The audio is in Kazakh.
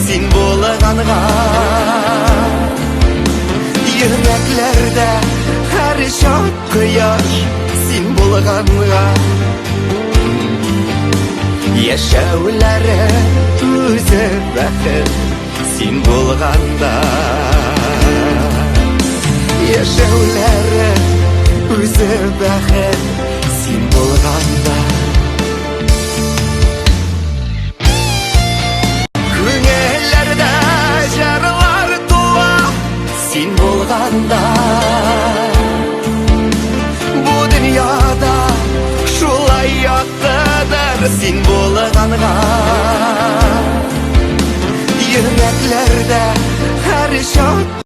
сен болғанға. Йөрәкләрдә һәр чак кояш сен болғанға. Яшәүләре үзе бәхет сен болғанда. Яшәүләре үзе бәхет сен болғанда. Күңелләрдә җырлар туа сен болғанда. Бу дөньяда шулай яктыдыр сен болғанга. Йөрәкләрдә һәр чак